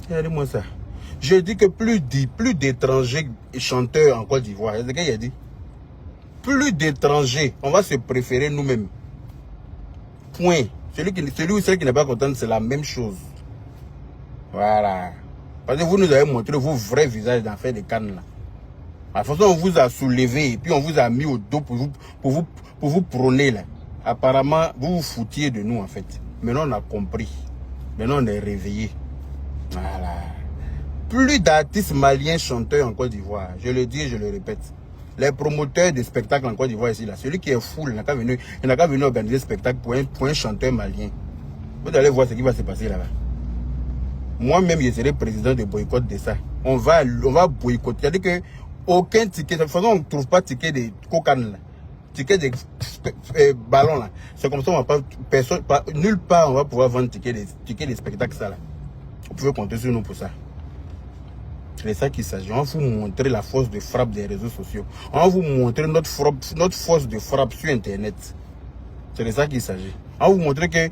Regardez-moi ça. Je dis que plus d'étrangers chanteurs en Côte d'Ivoire. C'est ce qu'il a dit. Plus d'étrangers, on va se préférer nous-mêmes. Point. Celui ou celle qui n'est pas content, c'est la même chose. Voilà. Parce que vous nous avez montré vos vrais visages dans faire des cannes là. À la façon on vous a soulevé et puis on vous a mis au dos pour vous prôner là. Apparemment, vous vous foutiez de nous en fait. Maintenant on a compris. Maintenant on est réveillé. Voilà. Plus d'artistes maliens chanteurs en Côte d'Ivoire. Je le dis et je le répète. Les promoteurs de spectacles en Côte d'Ivoire ici là. Celui qui est fou, il n'a qu'à venir organiser spectacle pour un chanteur malien. Vous allez voir ce qui va se passer là-bas. Moi-même, je serai président de boycott de ça. On va boycotter. C'est-à-dire que aucun ticket, de toute façon, on ne trouve pas ticket de cocaine là. Ticket de ballon là. C'est comme ça, on va pas, nulle part on va pouvoir vendre ticket de spectacle ça là. Vous pouvez compter sur nous pour ça. C'est de ça qu'il s'agit. On va vous montrer la force de frappe des réseaux sociaux. On va vous montrer notre force de frappe sur Internet. C'est de ça qu'il s'agit. On va vous montrer que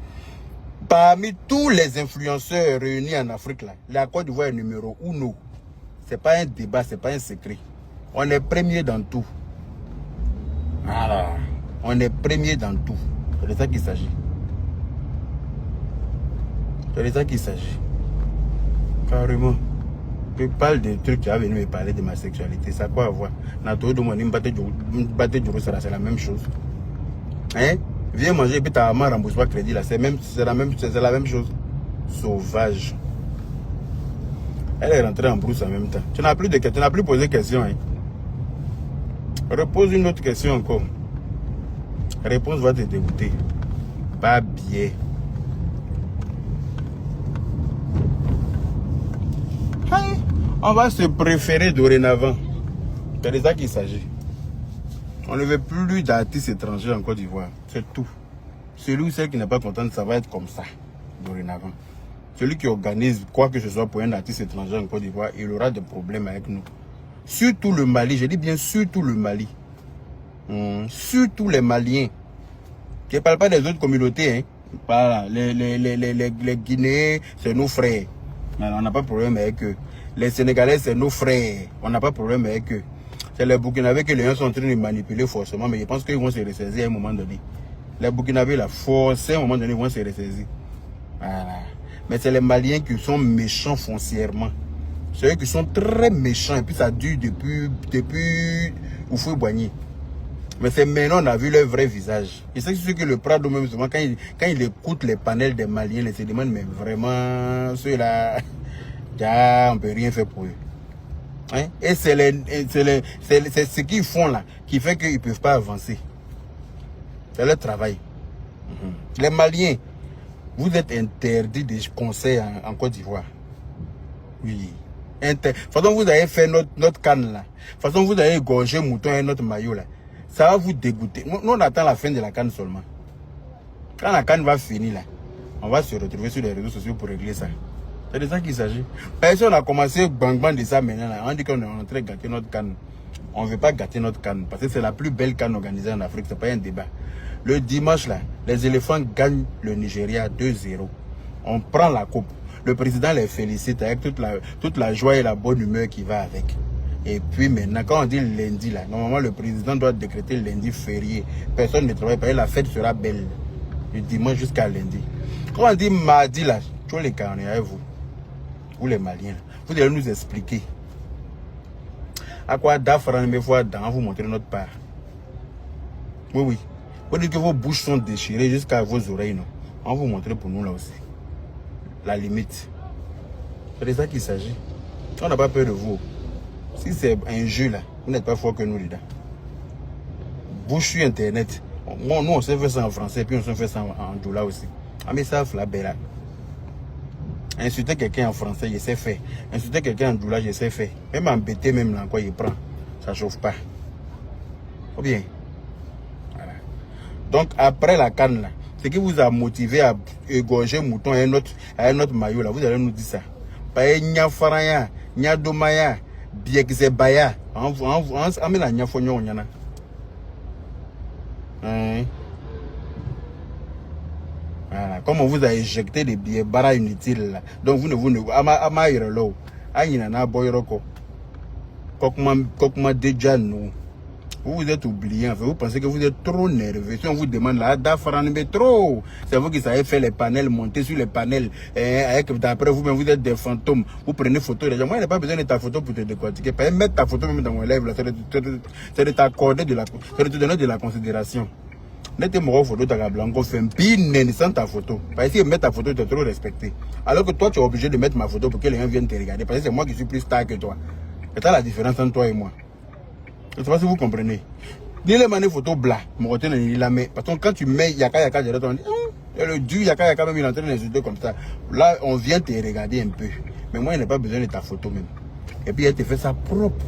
parmi tous les influenceurs réunis en Afrique, là, la Côte d'Ivoire est numéro 1. Ce n'est pas un débat, ce n'est pas un secret. On est premier dans tout. Voilà. On est premier dans tout. C'est de ça qu'il s'agit. C'est de ça qu'il s'agit. Carrément. Je parle de trucs qui a venu me parler de ma sexualité. Ça a quoi à voir? C'est la même chose. Hein? Viens manger et puis ta maman rembourse pas crédit là. C'est la même chose. Sauvage. Elle est rentrée en brousse en même temps. Tu n'as plus posé de questions. Hein? Repose une autre question encore. Réponse va te dégoûter. Pas bien. Hein? On va se préférer dorénavant. C'est de ça qu'il s'agit. On ne veut plus d'artistes étrangers en Côte d'Ivoire. C'est tout. Celui ou celle qui n'est pas content, ça va être comme ça, dorénavant. Celui qui organise quoi que ce soit pour un artiste étranger en Côte d'Ivoire, il aura des problèmes avec nous. Surtout le Mali, je dis bien surtout le Mali. Surtout les Maliens. Je ne parle pas des autres communautés. Hein. Voilà. Les Guinéens, c'est nos frères. Alors, on n'a pas de problème avec eux. Les Sénégalais, c'est nos frères. On n'a pas de problème avec eux. C'est les Burkinabés que les gens sont en train de manipuler forcément, mais je pense qu'ils vont se ressaisir à un moment donné. Les Burkinabés, là, forcément, à un moment donné, ils vont se ressaisir. Voilà. Mais c'est les Maliens qui sont méchants foncièrement. C'est eux qui sont très méchants. Et puis ça dure depuis Oufoué-Boigny. Mais c'est maintenant on a vu leur vrai visage. Et c'est ce que le Prado même souvent, quand il écoute les panels des Maliens, il se demande, mais vraiment, ceux-là, on ne peut rien faire pour eux. Hein? Et c'est ce qu'ils font là qui fait qu'ils ne peuvent pas avancer. C'est leur travail. Les Maliens, vous êtes interdits de conseils en Côte d'Ivoire. Oui. De toute façon, vous avez fait notre canne là. De toute façon, vous avez égorgé mouton et notre maillot là. Ça va vous dégoûter. Nous, on attend la fin de la canne seulement. Quand la canne va finir là, on va se retrouver sur les réseaux sociaux pour régler ça. C'est de ça qu'il s'agit. Personne n'a commencé bang de ça maintenant là. On dit qu'on est en train de gâter notre canne. On ne veut pas gâter notre canne parce que c'est la plus belle canne organisée en Afrique. C'est pas un débat. Le dimanche là, les éléphants gagnent le Nigeria 2-0. On prend la coupe. Le président les félicite avec toute la joie et la bonne humeur qui va avec. Et puis maintenant, quand on dit lundi là, normalement le président doit décréter lundi férié. Personne ne travaille pas et la fête sera belle. Du dimanche jusqu'à lundi. Quand on dit mardi là, tous les carnets avec vous. Vous les Maliens, vous allez nous expliquer à quoi Dafran me voit dans vous montrer notre part. Oui, oui. Vous dites que vos bouches sont déchirées jusqu'à vos oreilles, non? On va vous montrer pour nous là aussi. La limite. C'est de ça qu'il s'agit. On n'a pas peur de vous. Si c'est un jeu là, vous n'êtes pas fort que nous dedans. Bouche sur internet. Bon, nous on sait faire ça en français, puis on sait faire ça en doula aussi. Ah mais ça, la belle. Insulter quelqu'un en français, je sais faire. Insulter quelqu'un en doula, je sais faire. Même embêter, même là, quoi, il prend. Ça ne chauffe pas. Ou bien. Voilà. Donc, après la canne, là, ce qui vous a motivé à égorger mouton à un autre maillot, là, vous allez nous dire ça. Pas nya faraya, nya domaya, biekze baya. On met la nya fonyo nyana. Voilà. Comme on vous a éjecté des billets bara inutiles là. Donc vous ne ama irelo. Aïna na boyroko. Kokma déjà nous. Vous êtes oublié, en fait. Vous pensez que vous êtes trop nerveux. Si on vous demande là, trop. C'est vous qui savez faire les panels, monter sur les panels. Après vous-même, vous êtes des fantômes. Vous prenez photo des gens. Moi, il n'y a pas besoin de ta photo pour te décortiquer. Mettre ta photo même dans mon live, c'est de t'accorder c'est de te donner de la considération. Mettez mon photo, ta blanco, fait un pin sans ta photo. Parce que mettre ta photo, tu es trop respecté. Alors que toi, tu es obligé de mettre ma photo pour que les gens viennent te regarder. Parce que c'est moi qui suis plus star que toi. C'est ça la différence entre toi et moi. Je ne sais pas si vous comprenez. Dis les manées photos blancs, mon côté il la met. Parce que quand tu mets yaka, on dit, le dieu yaka, même il est en train d'insulter comme ça. Là, on vient te regarder un peu. Mais moi, il n'a pas besoin de ta photo même. Et puis, elle te fait ça propre.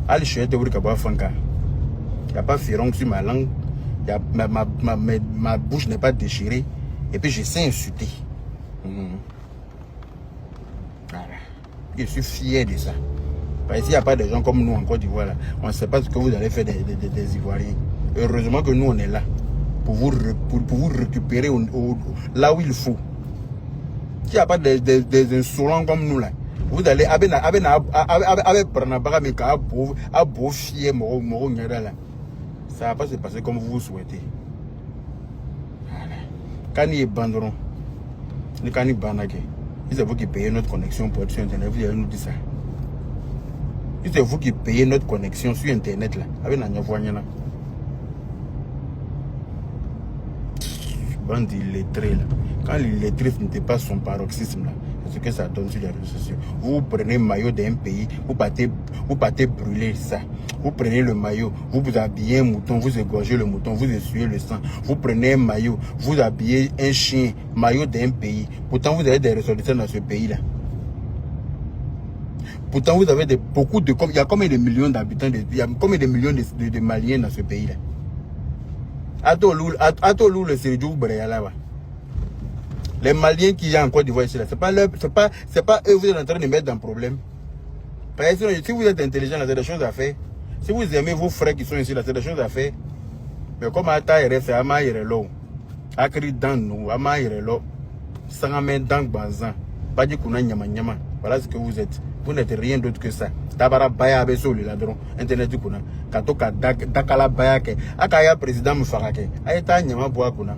Allez, je suis te voir Fanka. Il n'y a pas Féron sur ma langue. Ma bouche n'est pas déchirée. Et puis, je sais insulter. Voilà. Je suis fier de ça. Parce qu'il n'y a pas de gens comme nous en Côte d'Ivoire. On ne sait pas ce que vous allez faire des Ivoiriens. Heureusement que nous, on est là. Pour vous récupérer là où il faut. S'il n'y a pas des insolents comme nous là. Vous allez avec ça va pas se passer comme vous souhaitez. Voilà. Quand il est banderon, quand il est banagé, c'est vous qui payez notre connexion pour être sur Internet. Vous allez nous dire ça. C'est vous qui payez notre connexion sur Internet là. Avec la Nyavoyana. Bande illettrée là. Quand l'illettré ne dépasse son paroxysme là, c'est ce que ça donne sur les réseaux sociaux. Vous prenez le maillot d'un pays, vous partez brûler ça. Vous prenez le maillot, vous habillez un mouton, vous égorgez le mouton, vous essuyez le sang. Vous prenez un maillot, vous habillez un chien, maillot d'un pays. Pourtant, vous avez des ressortissants dans ce pays-là. Pourtant, vous avez beaucoup de... Il y a combien de millions d'habitants, il y a combien de millions de Maliens dans ce pays-là? Atolou, le Séridou, là-bas. Les Maliens qui y a en Côte d'Ivoire ici, c'est pas eux vous êtes en train de mettre dans le problème. Parce que si vous êtes intelligent, c'est des choses à faire. Si vous aimez vos frères qui sont ici, c'est des choses à faire. Mais comme Ata est fait, Ama Yerelo, Akri dans nous, Ama Yerelo, Sangamen dans Banzan, pas dit qu'on a Nyama. Voilà ce que vous êtes. Vous n'êtes rien d'autre que ça. Tabara Baya Abeso, le ladron, Internet du Kuna, Katoka Dakala Bayake, Akaya président Moufarake, Aeta Nyama Boakuna.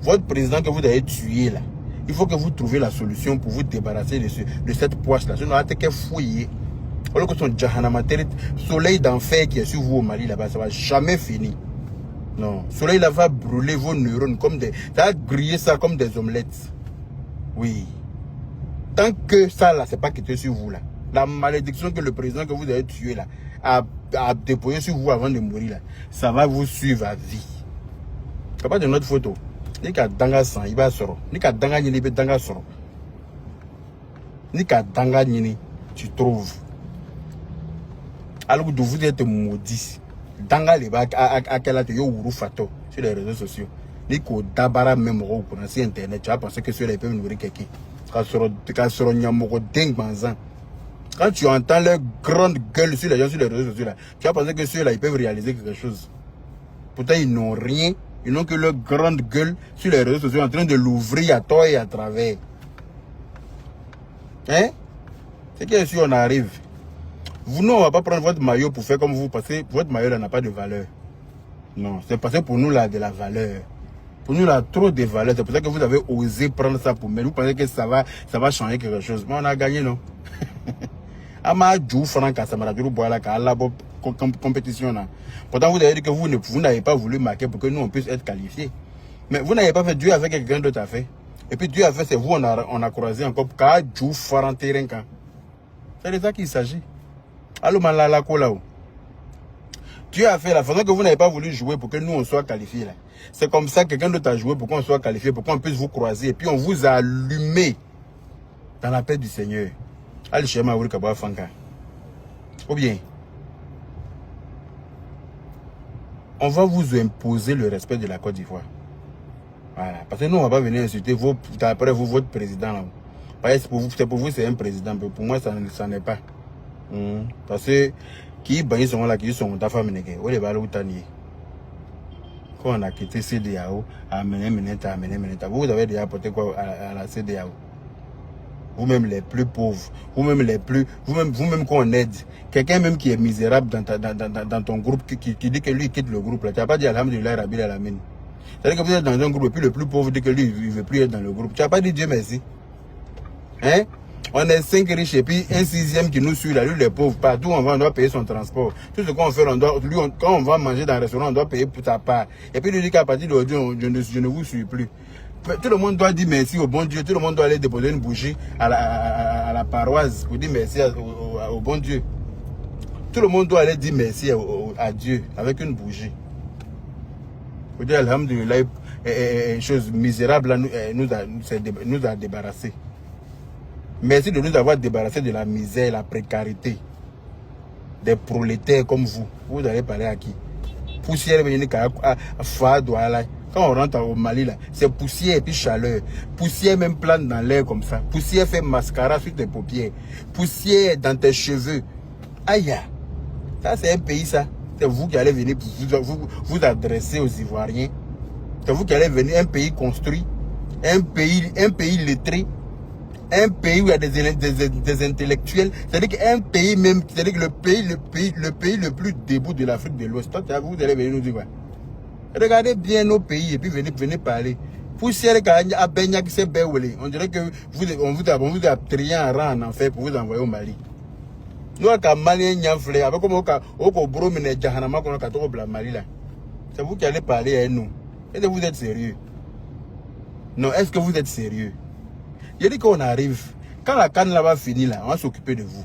Votre président que vous avez tué là, il faut que vous trouviez la solution pour vous débarrasser de cette poisse là. Sinon, vous que fouiller. Alors que son Jahanamater, soleil d'enfer qui est sur vous au Mali là-bas, ça va jamais finir. Non, soleil là va brûler vos neurones comme des... Ça va griller ça comme des omelettes. Oui. Tant que ça là, c'est pas quitté sur vous là. La malédiction que le président que vous avez tué là a déposé sur vous avant de mourir là, ça va vous suivre à vie. C'est pas de notre photo. Ni ka danga san, il va soro. Ni ka danga nini, il va danga soro. Ni ka danga nini, tu trouves. Alors que vous êtes maudit. Danga les bacs à quel âge yo ouru fato sur les réseaux sociaux. Ni ko dabara même au pour Internet, tu vas penser que ceux-là peuvent nourrir quelqu'un. Quand tu entends leur grande gueule sur les gens sur les réseaux sociaux là, tu vas penser que ceux-là ils peuvent réaliser quelque chose. Pourtant ils n'ont rien. Ils n'ont que leur grande gueule sur les réseaux sociaux en train de l'ouvrir à tort et à travers. Hein? C'est que si on arrive. Vous, non, on ne va pas prendre votre maillot pour faire comme vous, parce que votre maillot là n'a pas de valeur. Non, c'est parce que pour nous là, de la valeur. Pour nous là, trop de valeur. C'est pour ça que vous avez osé prendre ça pour mettre. Vous pensez que ça va changer quelque chose. Mais on a gagné, non? Ama Djou Franck Samara Djou Boala à la compétition là. Pourtant vous avez dit que vous n'avez pas voulu marquer pour que nous on puisse être qualifiés. Mais vous n'avez pas fait. Dieu a fait quelqu'un d'autre a fait. Et puis Dieu a fait, c'est vous on a croisé encore car Djou Franck terrain quand. C'est de ça qu'il s'agit. Allô malala kolao. Dieu a fait la façon que vous n'avez pas voulu jouer pour que nous on soit qualifiés là. C'est comme ça que quelqu'un d'autre a joué pour qu'on soit qualifié, pour qu'on puisse vous croiser et puis on vous a allumé dans la paix du Seigneur. Allez chez Maouri Kabwa Fanka. Ou bien, on va vous imposer le respect de la Côte d'Ivoire. Voilà. Parce que nous, on ne va pas venir insulter après vous, votre président. Là. Pour vous, c'est un président. Mais pour moi, ça n'est pas. Parce que qui sont là, qui sont ta femme, où les balles ou tanier. quand on a quitté CEDEAO, à amener. Vous avez déjà apporté quoi à la CEDEAO? Vous-même les plus pauvres, vous-même les plus, vous-même qu'on aide. Quelqu'un même qui est misérable dans ton groupe, qui dit que lui quitte le groupe, là, tu n'as pas dit Alhamdulillah Rabbil Alamin. C'est-à-dire que vous êtes dans un groupe et puis le plus pauvre dit que lui, il ne veut plus être dans le groupe. Tu n'as pas dit Dieu merci. Hein? On est 5 riches et puis un 6e qui nous suit là, lui les pauvres, partout où on va, on doit payer son transport. Tout ce qu'on fait, quand on va manger dans un restaurant, on doit payer pour ta part. Et puis lui dit qu'à partir d'aujourd'hui, je ne vous suis plus. Tout le monde doit dire merci au bon Dieu. Tout le monde doit aller déposer une bougie à la paroisse pour dire merci au bon Dieu. Tout le monde doit aller dire merci à Dieu avec une bougie. Pour dire alhamdulillah, chose misérable là, nous a débarrassés. Merci de nous avoir débarrassés de la misère, la précarité. Des prolétaires comme vous. Vous allez parler à qui? Poussière, quand on rentre au Mali, là, c'est poussière et puis chaleur. Poussière même plane dans l'air comme ça. Poussière fait mascara sur tes paupières. Poussière dans tes cheveux. Aïe! Ça, c'est un pays, ça. C'est vous qui allez venir vous adresser aux Ivoiriens. C'est vous qui allez venir, un pays construit, un pays lettré, un pays où il y a des intellectuels. C'est-à-dire qu'un pays même, c'est-à-dire que le pays le plus debout de l'Afrique de l'Ouest. Vous allez venir nous dire quoi? Regardez bien nos pays et puis venez parler. Poussière à Beignac, c'est Béoulé. On dirait que on vous a trié un rang en enfer pour vous envoyer au Mali. Nous, à Mali, avec comme au Bromine, Jahanama, qu'on a au Mali là. C'est vous qui allez parler à nous. Est-ce que vous êtes sérieux? Non, est-ce que vous êtes sérieux? Il dit qu'on arrive. Quand la canne là va finir là, on va s'occuper de vous.